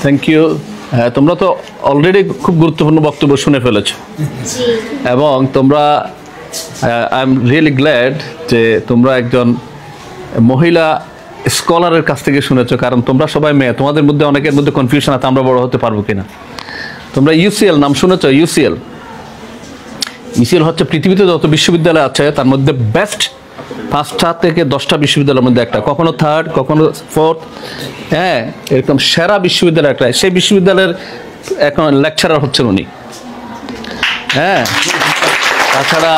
Thank you. তোমরা তো already খুব গুরুত্বপূর্ণ বক্তব্য শুনে ফেলেছ এবং তোমরা আই এম রিয়েলি গ্ল্যাড যে তোমরা একজন মহিলা স্কলারের কাছ থেকে শুনেছো, কারণ তোমরা সবাই মেয়ে, তোমাদের মধ্যে অনেকের মধ্যে কনফিউশন আছে আমরা বড় হতে পারবো কিনা। তোমরা ইউসিএল নাম শুনেছো? ইউসিএল হচ্ছে পৃথিবীতে যত বিশ্ববিদ্যালয় আছে তার মধ্যে বেস্ট 5টা থেকে 10টা বিশ্ববিদ্যালয়ের মধ্যে একটা, কখনো 3rd কখনো 4th, হ্যাঁ এরকম সেরা বিশ্ববিদ্যালয় একটা। সেই বিশ্ববিদ্যালয়ের এখন লেকচারার হচ্ছেন উনি, হ্যাঁ। তাছাড়া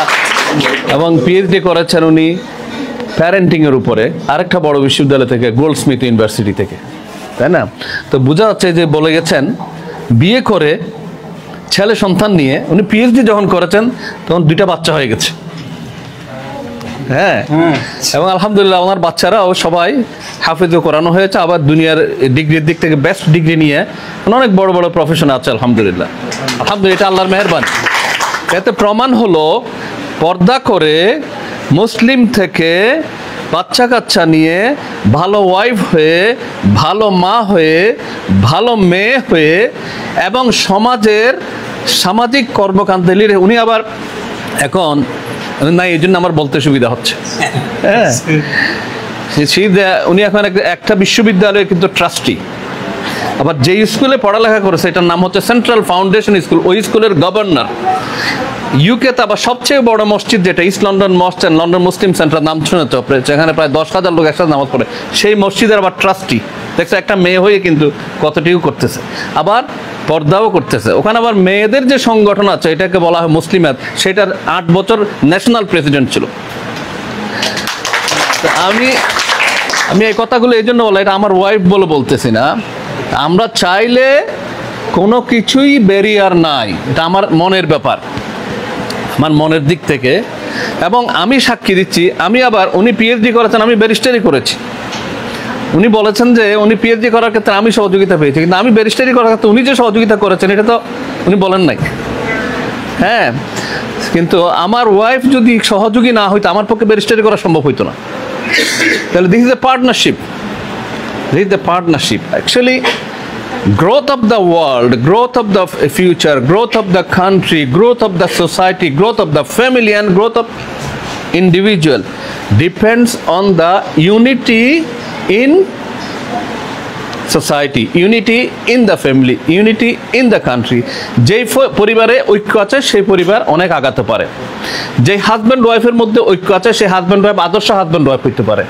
এবং পিএইচডি করেছেন উনি প্যারেন্টিংয়ের উপরে আরেকটা বড় বিশ্ববিদ্যালয় থেকে, গোল্ডস্মিথ ইউনিভার্সিটি থেকে, তাই না? তো বোঝা যাচ্ছে যে বলে গেছেন বিয়ে করে ছেলে সন্তান নিয়ে উনি পিএইচডি যখন করেছেন তখন 2টা বাচ্চা হয়ে গেছে, হ্যাঁ। এবং আলহামদুলিল্লাহ ওনার বাচ্চারাও সবাই হাফেজও করানো হয়েছে, আবার দুনিয়ার ডিগ্রির দিক থেকে বেস্ট ডিগ্রি নিয়ে অনেক বড় বড় প্রফেশন আছে আলহামদুলিল্লাহ। আলহামদুলিল্লাহ, এটা আল্লাহর মেহেরবানি। এতে প্রমাণ হলো পর্দা করে মুসলিম থেকে বাচ্চা কাচ্চা নিয়ে ভালো ওয়াইফ হয়ে, ভালো মা হয়ে, ভালো মেয়ে হয়ে এবং সমাজের সামাজিক কর্মকাণ্ডে উনি আবার এখন না, এই জন্য আমার বলতে সুবিধা হচ্ছে, হ্যাঁ। উনি এখন একটা বিশ্ববিদ্যালয়ের কিন্তু ট্রাস্টি, আবার যে স্কুলে পড়ালেখা করেছে এটার নাম হচ্ছে সেন্ট্রাল ফাউন্ডেশন স্কুল, ওই স্কুলের গভর্নর। ইউকেতে আবার সবচেয়ে বড় মসজিদ যেটা ইস্ট লন্ডন মসজিদ অ্যান্ড লন্ডন মুসলিম সেন্টার, নাম শুনেছ, যেখানে প্রায় 10,000 লোক একসাথে নামাজ পড়ে, সেই মসজিদের আবার ট্রাস্টি। দেখছো একটা মেয়ে হয়ে কিন্তু কতটুকু করতেছে, আবার পর্দাও করতেছে। ওখানে আবার মেয়েদের যে সংগঠন আছে এটাকে বলা হয় মুসলিমাত, সেটার 8 বছর ন্যাশনাল প্রেসিডেন্ট ছিল। আমি এই কথাগুলো এই জন্য বলা, এটা আমার ওয়াইফ বলে বলতেছি না। আমরা চাইলে কোনো কিছুই ব্যারিয়ার নাই, এটা আমার মনের ব্যাপার, আমার মনের দিক থেকে। এবং আমি সাক্ষী দিচ্ছি, আমি আবার উনি পিএইচডি করেছেন, আমি ব্যারিস্টারি করেছি। উনি বলেছেন যে উনি পিএইচডি করার ক্ষেত্রে আমি সহযোগিতা পেয়েছি, কিন্তু আমি ব্যারিস্টারি করার ক্ষেত্রে উনি যে সহযোগিতা করেছেন এটা তো উনি বলেন নাই, হ্যাঁ। কিন্তু আমার ওয়াইফ যদি সহযোগী না হইতো আমার পক্ষে ব্যারিস্টারি করা সম্ভব হইতো না। তাহলে this is a partnership, actually growth of the world, growth of the future, growth of the country, growth of the society, growth of the family and growth of individual depends on the unity in society, unity in the family, unity in the country. যেই পরিবারে ঐক্য আছে সেই পরিবার অনেক আগাতে পারে। যেই হাজব্যান্ড ওয়াইফের মধ্যে ঐক্য আছে সেই হাজব্যান্ড ওয়াইফ আদর্শ হাজব্যান্ড ওয়াইফ হইতে পারে।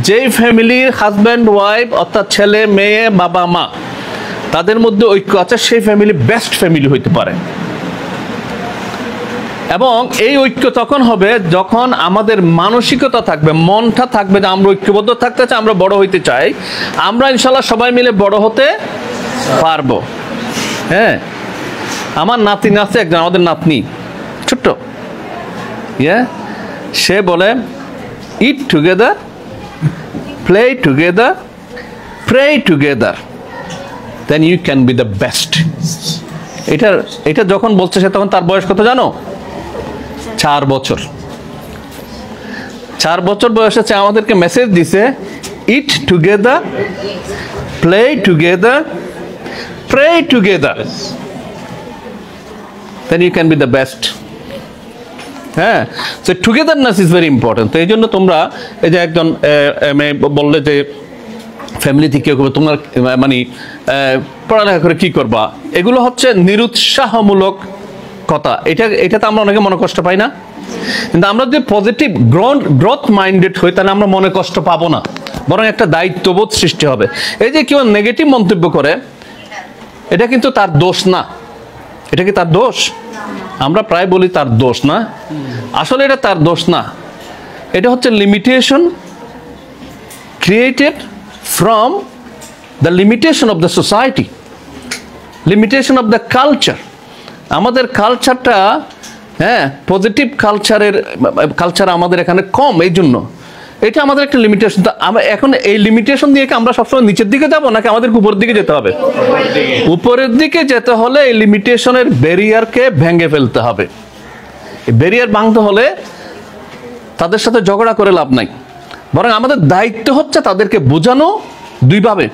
যেই ফ্যামিলির হাজব্যান্ড ওয়াইফ অর্থাৎ ছেলে মেয়ে বাবা মা তাদের মধ্যে ঐক্য আছে সেই ফ্যামিলি বেস্ট ফ্যামিলি হইতে পারে। এবং এই ঐক্য তখন হবে যখন আমাদের মানসিকতা থাকবে, মনটা থাকবে যে আমরা ঐক্যবদ্ধ থাকতে চাই, আমরা বড় হইতে চাই, আমরা ইনশাল্লাহ সবাই মিলে বড় হতে পারবো, হ্যাঁ। আমার নাতিন আছে একজন, আমাদের নাতনি ছোট্ট, সে বলে eat together, play together, pray together, then you can be the best. এটা যখন বলছে সে তখন তার বয়স কত জানো? 4 বছর। 4 বছর বয়সে সে আমাদেরকে মেসেজ দিছে, eat together, play together, pray together, then you can be the best. হ্যাঁ, so togetherness is very important. তো এই জন্য তোমরা এই যে একজন বললে যে ফ্যামিলি থেকে তোমার মানে পড়ালেখা করে কি করবা, এগুলো হচ্ছে নিরুৎসাহমূলক কথা। এটাতে আমরা অনেকে মনে কষ্ট পাই না, কিন্তু আমরা যদি পজিটিভ গ্রোথ মাইন্ডেড হই তাহলে আমরা মনে কষ্ট পাবো না, বরং একটা দায়িত্ববোধ সৃষ্টি হবে। এই যে কেউ নেগেটিভ মন্তব্য করে এটা কিন্তু তার দোষ না। এটা কি তার দোষ? আমরা প্রায় বলি তার দোষ না, আসলে এটা তার দোষ না। এটা হচ্ছে limitation created from the limitation of the society, limitation of the culture. আমাদের কালচারটা, হ্যাঁ, পজিটিভ কালচার আমাদের এখানে কম, এই জন্য এটা আমাদের একটা লিমিটেশন। এখন এই লিমিটেশন দিয়ে কি আমরা সবসময় নিচের দিকে যাব নাকি আমাদেরকে উপরের দিকে যেতে হবে? উপরের দিকে যেতে হলে এই লিমিটেশনের ব্যারিয়ারকে ভেঙে ফেলতে হবে। এই ব্যারিয়ার ভাঙতে হলে তাদের সাথে ঝগড়া করে লাভ নাই, বরং আমাদের দায়িত্ব হচ্ছে তাদেরকে বোঝানো দুইভাবে।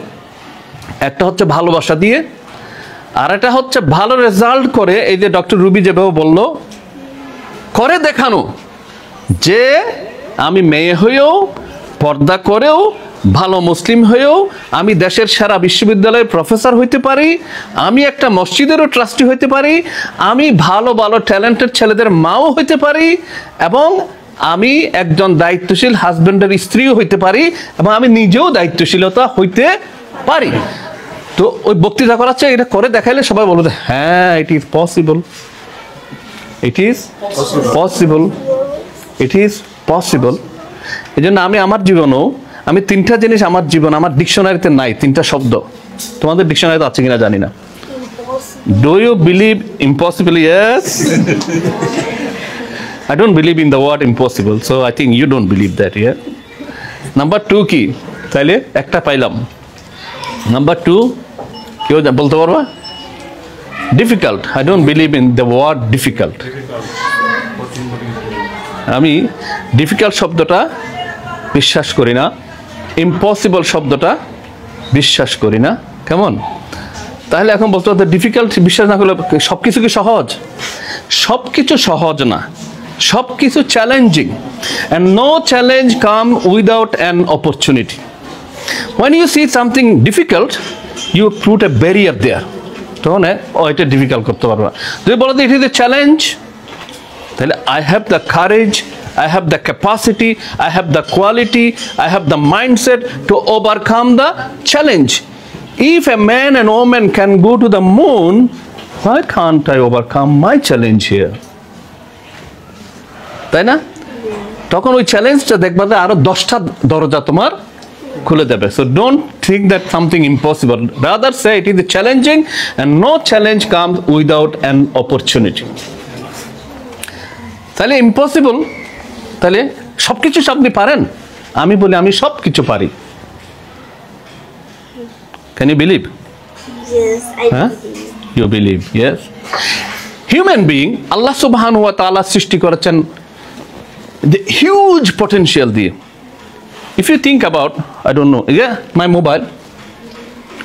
একটা হচ্ছে ভালোবাসা দিয়ে, আর একটা হচ্ছে ভালো রেজাল্ট করে, এই যে ডক্টর রুবি যেভাবে বললো, করে দেখানো যে আমি মেয়ে হয়েও, পর্দা করেও, ভালো মুসলিম হয়েও আমি দেশের সেরা বিশ্ববিদ্যালয়ের প্রফেসর হইতে পারি, আমি একটা মসজিদেরও ট্রাস্টি হইতে পারি, আমি ভালো ভালো ট্যালেন্টেড ছেলেদের মাও হইতে পারি, এবং আমি একজন দায়িত্বশীল হাজব্যান্ডের স্ত্রীও হইতে পারি, এবং আমি নিজেও দায়িত্বশীলতা হইতে পারি। তো ওই বক্তৃতা করাচ্ছে, এটা করে দেখাইলে সবাই বলবে হ্যাঁ it is possible, it is possible, it is possible. এই জন্য আমি আমার জীবনেও আমি তিনটা জিনিস আমার জীবন, আমার ডিকশনারিতে নাই, তিনটা শব্দ। তোমাদের ডিকশনারিতে আছে কিনা জানি না। Do you believe impossible? Yes. I don't believe in the word impossible, so I think you don't believe that, yeah? Number 2 কি? তাইলে একটা পাইলাম। Number 2 কেউ বলতে পারবা? Difficult. I don't believe in the word difficult. আমি ডিফিকাল্ট শব্দটা বিশ্বাস করি না, ইম্পসিবল শব্দটা বিশ্বাস করি না। কেমন? তাহলে এখন বলতে হবে ডিফিকাল্ট বিশ্বাস না করলে সব কিছু কি সহজ? সব কিছু সহজ না, সব কিছু challenging. And no challenge come without an opportunity. When you see something difficult, you put a barrier there. তখন এটা ডিফিকাল্ট করতে পারবে না। যদি বলো যে ইট ইজ এ চ্যালেঞ্জ, তাহলে I have the courage, I have the capacity, I have the quality, I have the mindset to overcome the challenge. If a man and woman can go to the moon, why can't I overcome my challenge here? তাই না? তখন ওই চ্যালেঞ্জটা দেখবা যে আরো 10টা দরজা তোমার খুলে দেবে। So don't think that something impossible. Rather say it is challenging, and no challenge comes without an opportunity. তাহলে ইম্পসিবল, তাহলে সবকিছু আপনি পারেন? আমি বলি আমি সবকিছু পারি। Can you believe? Yes, I believe. You believe, yes. Human being, Allah subhanahu wa ta'ala সৃষ্টি করেছেন the huge potential দিয়ে। If you think about, I don't know, yeah, my mobile.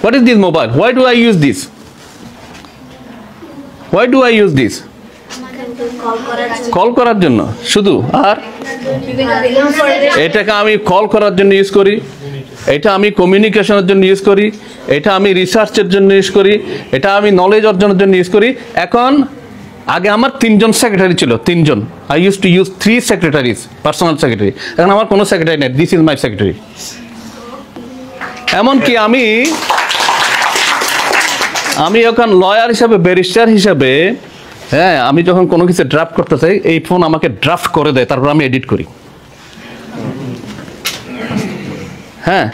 What is this mobile? Why do I use this? Why do I use this? Call করার জন্য শুধু। আর এটাকে আমি call করার জন্য ইউজ করি, এটা আমি কমিউনিকেশনের জন্য ইউজ করি, এটা আমি রিসার্চের জন্য ইউজ করি, এটা আমি নলেজ অর্জনের জন্য ইউজ করি। এখন আগে আমার 3জন সেক্রেটারি ছিল, 3জন। I used to use 3 secretaries, personal secretary. এখন আমার কোনো সেক্রেটারি নেই, দিস ইজ মাই সেক্রেটারি। এমনকি আমি এখন লয়ার হিসাবে, ব্যারিস্টার হিসাবে, হ্যাঁ, আমি যখন কোনো কিছু ড্রাফট করতে চাই, এই ফোন আমাকে ড্রাফট করে দেয়, তারপর আমি এডিট করি। হ্যাঁ,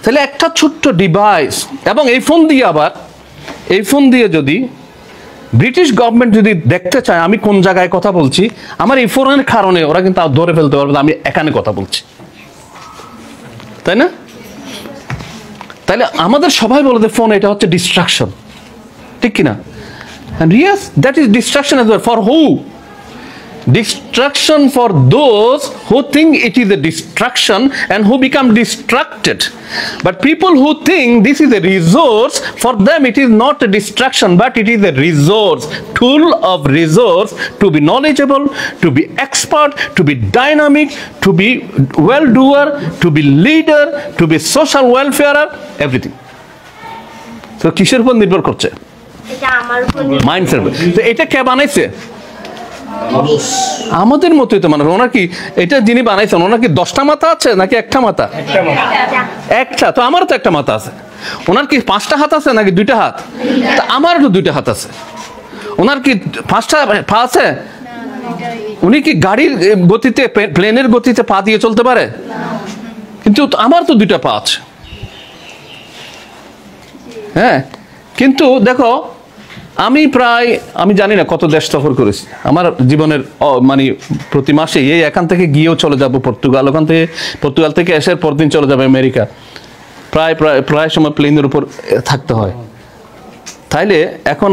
তাহলে একটা ছোট্ট ডিভাইস, এবং এই ফোন দিয়ে যদি ব্রিটিশ গভর্নমেন্ট যদি দেখতে চায় আমি কোন জায়গায় কথা বলছি, আমার এই ফোনের কারণে ওরা কিন্তু ধরে ফেলতে পারবে আমি এখানে কথা বলছি, তাই না? তাহলে আমাদের সবাই বলে যে ফোন এটা হচ্ছে ডিস্ট্রাকশন, ঠিক কিনা? And yes, that is distraction as well. For who? Distraction for those who think it is a distraction and who become distracted. But people who think this is a resource, for them it is not a distraction, but it is a resource, tool of resource to be knowledgeable, to be expert, to be dynamic, to be well-doer, to be leader, to be social welfarer, everything. So কিসের উপর নির্ভর করছে? Mindset. তো এটা কে বানাইছে? আমাদের মতোই তো মানুষ। ওনার কি এটা যিনি বানাইছেন ওনার কি 10টা মাথা আছে নাকি একটা মাথা? একটা। তো আমারও তো একটা মাথা আছে। ওনার কি 5টা হাত আছে নাকি 2টা হাত? তা আমারও তো 2টা হাত আছে। ওনার কি 5টা পা আছে? উনি কি গাড়ির গতিতে, প্লেনের গতিতে পা দিয়ে চলতে পারে? কিন্তু আমার তো 2টা পা আছে। হ্যাঁ, কিন্তু দেখো আমি জানি না কত দেশ সফর করেছি আমার জীবনের, মানে প্রতি মাসে এই এখান থেকে গিয়েও চলে যাব পর্তুগাল, পর্তুগাল থেকে এসে পরদিন চলে যাবে আমেরিকা, প্রায় সময় প্লেনের উপর থাকতে হয়। তাইলে এখন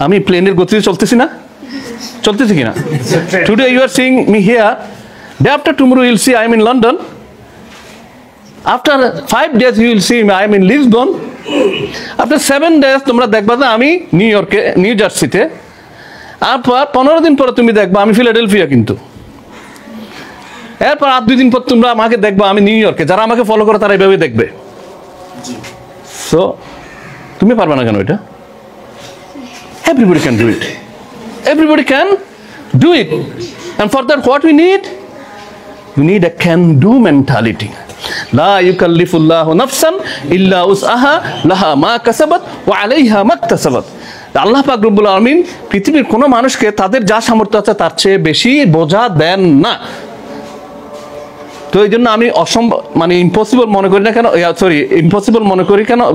আমি প্লেনের গতিতে চলতেছি কিনা? Today you are seeing me here, day after tomorrow you will see I am in London. After 5 days you will see me, I am in Lisbon. After 7 days তোমরা দেখবা যে আমি নিউ জার্সিতে। আর 15 দিন পরে তুমি দেখবা আমি ফিলাডেলফিয়া কিন্তু। এরপর আর 2 দিন পর তোমরা আমাকে দেখবা আমি নিউ ইয়র্কে। যারা আমাকে ফলো করে তারা এইভাবে দেখবে। সো তুমি পারবে না কেন এটা? Everybody can do it. Everybody can do it. And for that what we need? We need a can-do mentality. لا يكلف الله نفسا إلا وسعها لها ما كسبت وعليها ما اكتسبت. আল্লাহ পাক রব্বুল আলামিন পৃথিবীর কোনো মানুষকে তাদের যা সামর্থ্য আছে তার চেয়ে বেশি বোঝা দেন না। তো এই জন্য আমি অসম্ভব মানে ইম্পসিবল মনে করি না কেন, ইম্পসিবল মনে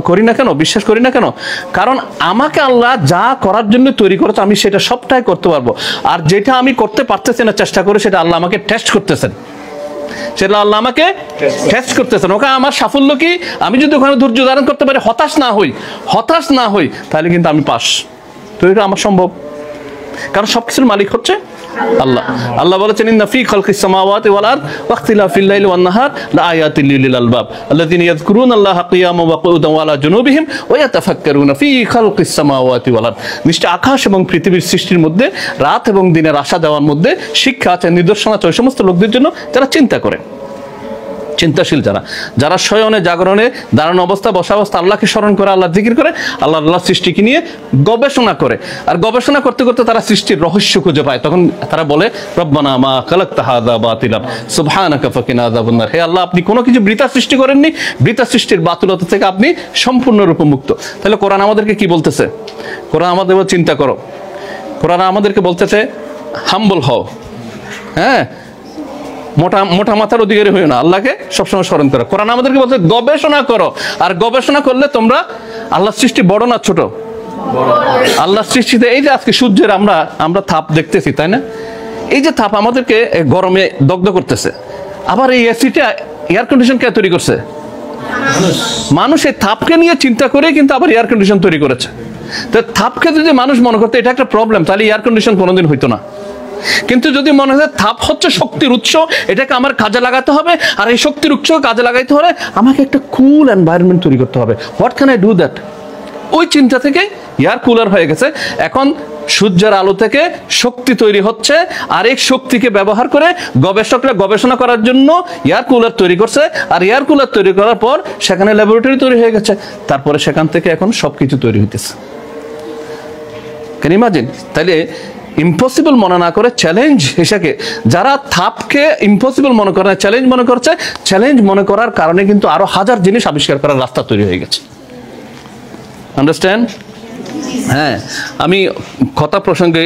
করি না কেন, বিশ্বাস করি না কেন, কারণ আমাকে আল্লাহ যা করার জন্য তৈরি করেছে আমি সেটা সবটাই করতে পারবো। আর যেটা আমি করতে পারতেছি না চেষ্টা করে সেটা আল্লাহ আমাকে টেস্ট করতেছেন, সেটা আল্লাহ আমাকে টেস্ট করতেছেন। ওখানে আমার সাফল্য কি, আমি যদি ওখানে ধৈর্য ধারণ করতে পারি, হতাশ না হই তাহলে কিন্তু আমি পাস। তো এটা আমার সম্ভব, কারণ সবকিছুর মালিক হচ্ছে আল্লাহ। আল্লাহ বলেছেন ইন্না ফি খালকিস সামাওয়াতি ওয়াল আরদ ওয়া ইখতিলাফিল লাইলি ওয়ান নাহার লাআয়াতিল লিল আলবাব আল্লাযিনা ইয়াযকুরুনাল্লাহা কিয়ামান ওয়া কুউদান ওয়া আলা জুনুবিহিম ওয়া ইয়াতাফাক্কারুনা ফি খালকিস সামাওয়াতি ওয়াল আরদ। নিশ্চয় আকাশ এবং পৃথিবীর সৃষ্টির মধ্যে রাত এবং দিনের আসা যাওয়ার মধ্যে শিক্ষা আছে, নিদর্শন আছে ওই সমস্ত লোকদের জন্য যারা চিন্তা করে, চিন্তাশীল, যারা শয়নে জাগরণে দাঁড়ানো অবস্থা বসা অবস্থা আল্লাহকে স্মরণ করে, আল্লাহর জিকির করে, আল্লাহ সৃষ্টিকে নিয়ে গবেষণা করে। আর গবেষণা করতে করতে তারা সৃষ্টির রহস্য খুঁজে পায়। তখন তারা বলে রব্বানা মা খালাকতা হাযা বাতিলান সুবহানাকা ফাকিনা আযাবান নার। হে আল্লাহ, আপনি কোনো কিছু বৃথা সৃষ্টি করেননি, বৃথা সৃষ্টির বাতুলতা থেকে আপনি সম্পূর্ণরূপে মুক্ত। তাহলে কোরআন আমাদেরকে কি বলতেছে? কোরআন আমাদের চিন্তা করো, কোরআন আমাদেরকে বলতেছে হাম্বল হও, হ্যাঁ, মোটা মাথার অধিকারী হইও না, আল্লাহকে সবসময় স্মরণ করো। কোরআন আমাদেরকে বলতে গবেষণা করো, আর গবেষণা করলে তোমরা আল্লাহর সৃষ্টি বড় না ছোট? আল্লাহর সৃষ্টিতে এই যে আজকে সূর্যের আমরা তাপ দেখতেছি, তাই না? এই যে তাপ আমাদেরকে গরমে দগ্ধ করতেছে, আবার এই এসিটা এয়ার কন্ডিশন কে তৈরি করছে? মানুষ। এই তাপকে নিয়ে চিন্তা করে কিন্তু আবার এয়ার কন্ডিশন তৈরি করেছে। তো তাপকে যদি মানুষ মনে করতো এটা একটা প্রবলেম, তাহলে এয়ার কন্ডিশন কোনোদিন হইতো না। কিন্তু যদি মনে হয় তাপ হচ্ছে শক্তির উৎস, এটাকে আমার কাজে লাগাতে হবে, আর এই শক্তির উৎস কাজে লাগাইতে হলে আমাকে একটা কুল এনভায়রনমেন্ট তৈরি করতে হবে। What can I do that? ওই চিন্তা থেকে এয়ার কুলার হয়ে গেছে। এখন সূর্যের আলো থেকে শক্তি তৈরি হচ্ছে, আর এই শক্তিকে ব্যবহার করে গবেষকরা গবেষণা করার জন্য এয়ার কুলার তৈরি করছে। আর এয়ার কুলার তৈরি করার পর সেখানে ল্যাবরেটরি তৈরি হয়ে গেছে, তারপরে সেখান থেকে এখন সবকিছু তৈরি হইতেছে। Can imagine? তাহলে ইম্পসিবল মনে না করে চ্যালেঞ্জ হিসেবে যারা তাপকে ইম্পসিবল মনে করে, চ্যালেঞ্জ মনে করছে, চ্যালেঞ্জ মনে করার কারণে কিন্তু আরো হাজার জিনিস আবিষ্কার করার রাস্তা তৈরি হয়ে গেছে। আন্ডারস্ট্যান্ড? হ্যাঁ, আমি কথা প্রসঙ্গে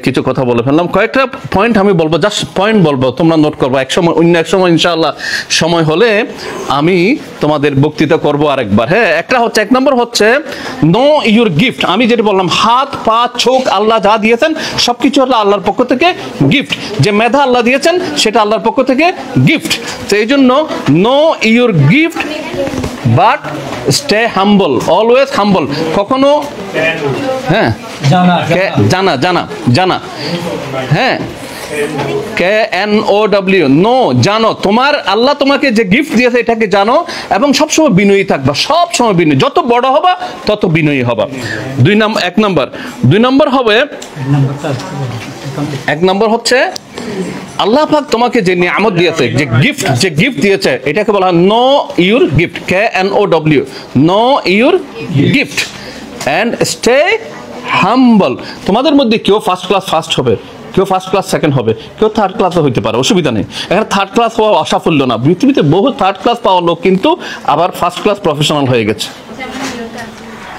কিছু কথা বলে ফেললাম। কয়েকটা পয়েন্ট আমি বলবো, জাস্ট পয়েন্ট বলবো, তোমরা নোট করবো। অন্য এক সময় ইনশাআল্লাহ সময় হলে আমি তোমাদের বক্তৃতা করবো আরেকবার। হ্যাঁ, এক নম্বর হচ্ছে নো ইউর গিফট। আমি যেটা বললাম, হাত পা চোখ আল্লাহ যা দিয়েছেন সবকিছু হলো আল্লাহর পক্ষ থেকে গিফট। যে মেধা আল্লাহ দিয়েছেন সেটা আল্লাহর পক্ষ থেকে গিফট। তো এই জন্য know your gift but stay humble, always humble. কখনো হ্যাঁ জানা হ্যাঁ KNOW নো, জানো নম্বর আল্লাহ তোমাকে যে গিফট দিয়েছে এটাকে জানো, এবং সবসময় বিনয়ী থাকবা, সবসময় বিনয়ী। যত বড় হবা তত বিনয়ী হবা। দুই নম্বর হবে, এক নম্বর হচ্ছে আল্লাহ পাক তোমাকে যে নিয়ামত দিয়েছে, যে গিফট দিয়েছে, এটাকে বলা হয় know your gift, KNOW know your gift and stay humble. তোমাদের মধ্যে কেউ ফার্স্ট ক্লাস ফার্স্ট হবে, কেউ ফার্স্ট ক্লাস সেকেন্ড হবে, কেউ থার্ড ক্লাসও হইতে পারে, অসুবিধা নেই। এখানে থার্ড ক্লাস হওয়া অসাফল্য না। পৃথিবীতে বহু থার্ড ক্লাস পাওয়া লোক কিন্তু আবার ফার্স্ট ক্লাস প্রফেশনাল হয়ে গেছে।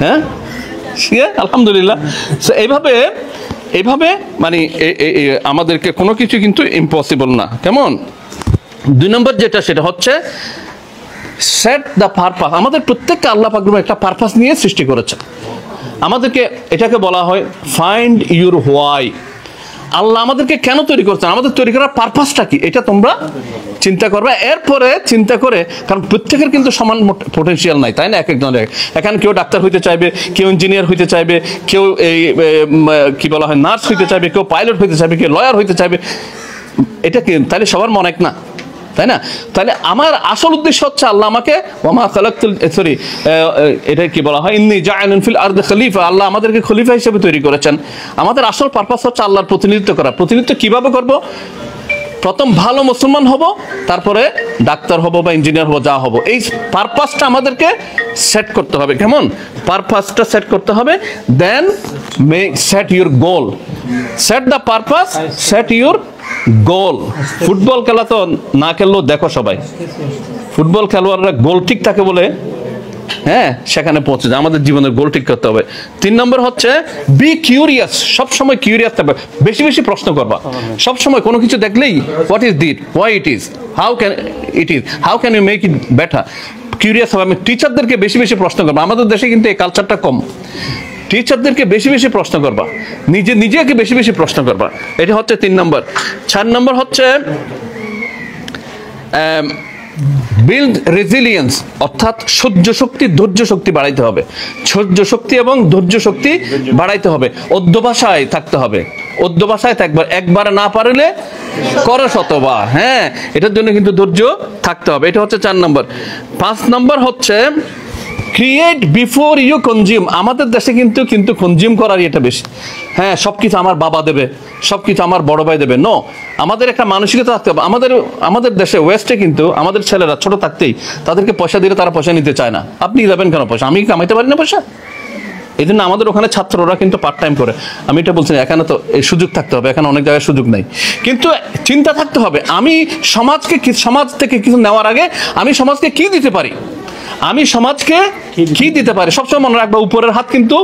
হ্যাঁ, আলহামদুলিল্লাহ। এইভাবে মানে আমাদেরকে কোনো কিছু কিন্তু ইম্পসিবল না। কেমন? দুই নম্বর যেটা, সেটা হচ্ছে সেট দ্য পারপাস। আমাদের প্রত্যেকটা আল্লাহ পাক একটা পারপাস নিয়ে সৃষ্টি করেছে আমাদেরকে। এটাকে বলা হয় ফাইন্ড ইউর হোয়াই। আল্লাহ আমাদেরকে কেন তৈরি করছেন, আমাদের তৈরি করার পারপাসটা কি, এটা তোমরা চিন্তা করবে। এরপরে চিন্তা করে, কারণ প্রত্যেকের কিন্তু সমান পোটেনশিয়াল নাই, তাই না? এক একজনের, এখানে কেউ ডাক্তার হইতে চাইবে, কেউ ইঞ্জিনিয়ার হইতে চাইবে, কেউ এই কি বলা হয় নার্স হইতে চাইবে, কেউ পাইলট হইতে চাইবে, কেউ লয়ার হইতে চাইবে। এটা কি তাহলে সবার মন এক না? তাই না? তাহলে আমার আসল উদ্দেশ্য হচ্ছে আল্লাহ আমাকে এটা কি বলা হয়, ইন্নী জাইলুন ফিল আরদি খলিফা, আল্লাহ আমাদেরকে খলিফা হিসেবে তৈরি করেছেন। আমাদের আসল পারপাস হচ্ছে আল্লাহর প্রতিনিধিত্ব করা। প্রতিনিধিত্ব কিভাবে করব? প্রথম ভালো মুসলমান হব, তারপরে ডাক্তার হব বা ইঞ্জিনিয়ার হব, যা হব। এই পারপাসটা আমাদেরকে সেট করতে হবে। কেমন পারপাসটা সেট করতে হবে? Then set your goal, set the purpose, set your goal. Football খেলা তো না খেললেও দেখো সবাই, ফুটবল খেলোয়াড়রা গোল ঠিক থাকে বলে হ্যাঁ সেখানে পৌঁছে যায়। আমাদের জীবনের গোল ঠিক করতে হবে। 3 নম্বর হচ্ছে বি কিউরিয়াস, সবসময় কিউরিয়াস থাকবে, বেশি বেশি প্রশ্ন করবা। সবসময় কোনো কিছু দেখলেই what is this, why it is, how can it is, how can you make it better, curious হবে। আমি টিচারদেরকে বেশি বেশি প্রশ্ন করবো। আমাদের দেশে কিন্তু এই কালচারটা কম। টিচারদেরকে বেশি বেশি প্রশ্ন করবা, নিজেকে বেশি বেশি প্রশ্ন করবা। এটা হচ্ছে 3 নম্বর। 4 নম্বর হচ্ছে বিল্ড রেজিলিয়েন্স, অর্থাৎ সহ্য শক্তি, ধৈর্য শক্তি বাড়াইতে হবে। সহ্য শক্তি এবং ধৈর্য শক্তি বাড়াইতে হবে। অধ্যবসায় থাকতে হবে। অধ্যবসায় থাকবে, একবার না পারলে করো শতবার। হ্যাঁ, এটার জন্য কিন্তু ধৈর্য থাকতে হবে। এটা হচ্ছে 4 নম্বর। 5 নম্বর হচ্ছে ক্রিয়েট বিফোর ইউ কনজিউম। আমাদের দেশে কিন্তু কনজিউম করার এটা বেশি। হ্যাঁ, সবকিছু আমার বাবা দেবে, সবকিছু আমার বড় ভাই দেবে। নো, আমাদের একটা মানসিকতা থাকতে হবে। আমাদের দেশে ওয়েস্টে কিন্তু আমাদের ছেলেরা ছোট থাকতেই তাদেরকে পয়সা দিলে তারা পয়সা নিতে চায় না। আপনি দেবেন কেন পয়সা? আমি কামাইতে পারি না পয়সা। এই জন্য আমাদের ওখানে ছাত্ররা কিন্তু পার্ট টাইম করে। আমি এটা বলছি, এখানে তো এই সুযোগ থাকতে হবে, এখানে অনেক জায়গায় সুযোগ নেই। কিন্তু চিন্তা থাকতে হবে, আমি সমাজ থেকে কিছু নেওয়ার আগে আমি সমাজকে কি দিতে পারি, আমি সমাজকে কি দিতে পারি। সবসময় মনে রাখবা উপরের হাত কিন্তু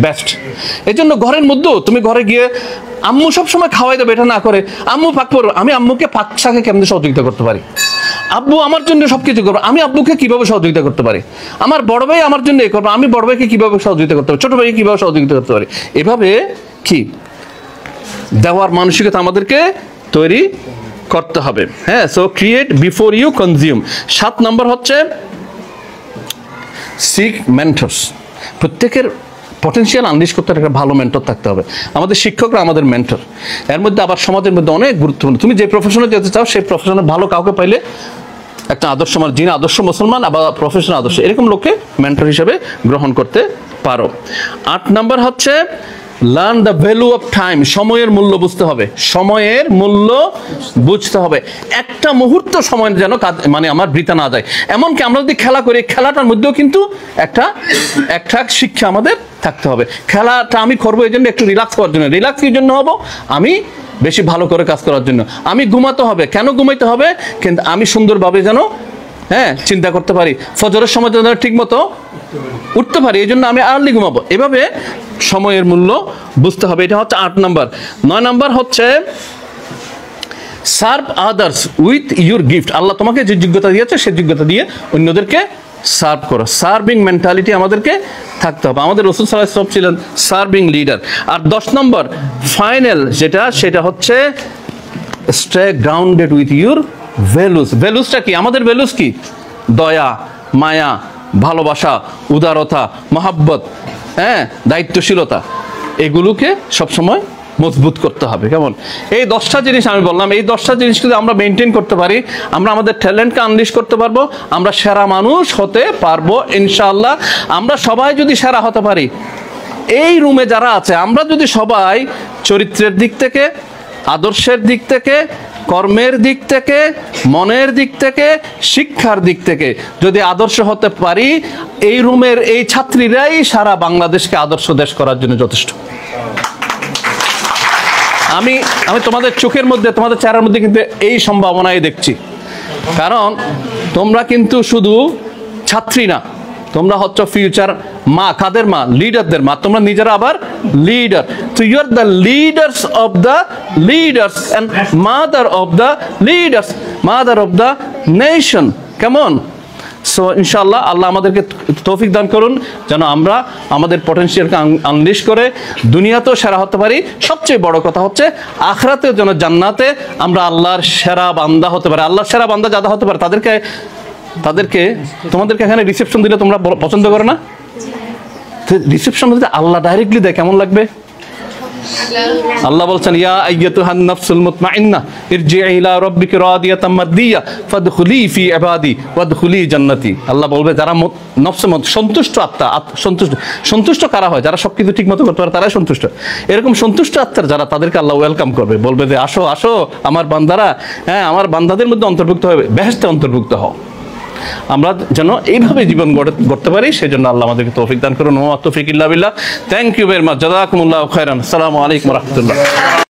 বেস্ট। এই জন্য ঘরের মধ্যেও তুমি ঘরে গিয়ে আম্মু সবসময় খাওয়াই দেবে এটা না করে আম্মু পাক করবো, আমি আম্মুকে পাক শাকে কেমনি সহযোগিতা করতে পারি, আব্বু আমার জন্য সবকিছু করবো, আমি আব্বুকে কিভাবে সহযোগিতা করতে পারি, আমার বড় ভাই আমার জন্য এই করবো, আমি বড় ভাইকে কিভাবে সহযোগিতা করতে পারি, ছোট ভাইকে কিভাবে সহযোগিতা করতে পারি। এভাবে কি দেওয়ার মানসিকতা আমাদেরকে তৈরি করতে হবে। হ্যাঁ, so create before you consume. 7 নম্বর হচ্ছে সিক মেন্টরস। প্রত্যেকের পটেনশিয়াল আনলিশ করতে একটা ভালো মেন্টর থাকতে হবে। আমাদের শিক্ষকরা আমাদের মেন্টর। এর মধ্যে আবার সমাজের মধ্যে অনেক গুরুত্বপূর্ণ। তুমি যে প্রফেশনে যেতে চাও সেই প্রফেশনে ভালো কাউকে পাইলে, একটা আদর্শ যিনি আদর্শ মুসলমান আবার প্রফেশনাল আদর্শ, এরকম লোককে মেন্টর হিসেবে গ্রহণ করতে পারো। 8 নম্বর হচ্ছে learn the value of time. সময়ের মূল্য বুঝতে হবে। সময়ের মূল্য বুঝতে হবে। একটা মুহূর্ত সময় যেন মানে আমার বৃথা না যায়। এমনকি আমরা যদি খেলা করি, খেলাটার মধ্যেও কিন্তু একটা শিক্ষা আমাদের থাকতে হবে। খেলাটা আমি করবো এই জন্য একটু রিল্যাক্স করার জন্য। রিল্যাক্স কি জন্য হবো? আমি বেশি ভালো করে কাজ করার জন্য। আমি ঘুমাতে হবে। কেন ঘুমাইতে হবে? কিন্তু আমি সুন্দরভাবে যেন চিন্তা করতে পারি, ফজরের সময় যেন ঠিক মতো উঠতে পারি, এই জন্য আমি আর্লি ঘুমাবো। এভাবে সময়ের মূল্য বুঝতে হবে। এটা হচ্ছে 8 নম্বর। 9 নম্বর হচ্ছে serve others with your gift. Allah তোমাকে যে যোগ্যতা দিয়েছে সেই যোগ্যতা দিয়ে অন্যদেরকে সার্ভ করো। সার্ভিং মেন্টালিটি আমাদেরকে থাকতে হবে। আমাদের রাসূল সাল্লাল্লাহু আলাইহি ওয়াসাল্লাম ছিলেন সার্ভিং লিডার। আর 10 নম্বর ফাইনাল সেটা হচ্ছে stay grounded with your values. ভ্যালুসটা কি? আমাদের ভ্যালুস কি? দয়া, মায়া, ভালোবাসা, উদারতা, মহাব্বত, দায়িত্বশীলতা, এগুলোকে সবসময় মজবুত করতে হবে। কেমন? এই 10টা জিনিস আমি বললাম, এই 10টা জিনিস যদি আমরা মেনটেন করতে পারি, আমরা আমাদের ট্যালেন্টকে আনলিশ করতে পারবো, আমরা সেরা মানুষ হতে পারবো ইনশাআল্লাহ। আমরা সবাই যদি সেরা হতে পারি, এই রুমে যারা আছে আমরা যদি সবাই চরিত্রের দিক থেকে, আদর্শের দিক থেকে, কর্মের দিক থেকে, মনের দিক থেকে, শিক্ষার দিক থেকে যদি আদর্শ হতে পারি, এই রুমের এই ছাত্রীরাই সারা বাংলাদেশকে আদর্শ দেশ করার জন্য যথেষ্ট। আমি তোমাদের চোখের মধ্যে, তোমাদের চেহারার মধ্যে কিন্তু এই সম্ভাবনাই দেখছি। কারণ তোমরা কিন্তু শুধু ছাত্রী না, তোমরা হচ্ছে ফিউচার মা। কাদের মা? লিডারদের মা। তোমরা নিজেরা আবার লিডার। তো you are the leaders of the leaders and mother of the leaders, mother of the nation. কেমন? সো ইনশাআল্লাহ আল্লাহ আমাদেরকে তৌফিক দান করুন যেন আমরা আমাদের পটেনশিয়ালকে আনলিশ করে দুনিয়াতেও সেরা হতে পারি। সবচেয়ে বড় কথা হচ্ছে আখিরাতেও যেন জান্নাতে আমরা আল্লাহর সেরা বান্দা হতে পারি। আল্লাহর সেরা বান্দা যারা হতে পারে তোমাদেরকে এখানে রিসেপশন দিলে তোমরা পছন্দ করো না? রিসেপশন যদি আল্লাহ ডাইরেক্টলি দেয় কেমন লাগবে? আল্লাহ বলছেন ইয়া আইয়াতুহান নাফসুল মুতমাইন্নাহ ইরজিই ইলা রাব্বিকি রাদিয়াতাম মারদিয়া ফাদখুলি ফি ইবাদি ওয়াদখুলি জান্নাতি। আল্লাহ বলবে যারা নফসে সন্তুষ্ট আত্মা, সন্তুষ্ট কারা হয়? যারা সবকিছু ঠিকমতো করতে পারে তারাই সন্তুষ্ট। এরকম সন্তুষ্ট আত্মার যারা, তাদেরকে আল্লাহ ওয়েলকাম করবে, বলবে যে আসো আসো আমার বান্দারা, হ্যাঁ আমার বান্দাদের মধ্যে অন্তর্ভুক্ত হবে, বেহেশতে অন্তর্ভুক্ত হও। আমরা যেন এইভাবে জীবন গড়তে পারি, সেজন্য আল্লাহ আমাদেরকে তৌফিক দান করুন। ওয়া তৌফিক ইল্লা বিল্লাহ। Thank you very much. জাযাকুমুল্লাহু খাইরান। আসসালামু আলাইকুম ওয়া রাহমাতুল্লাহ।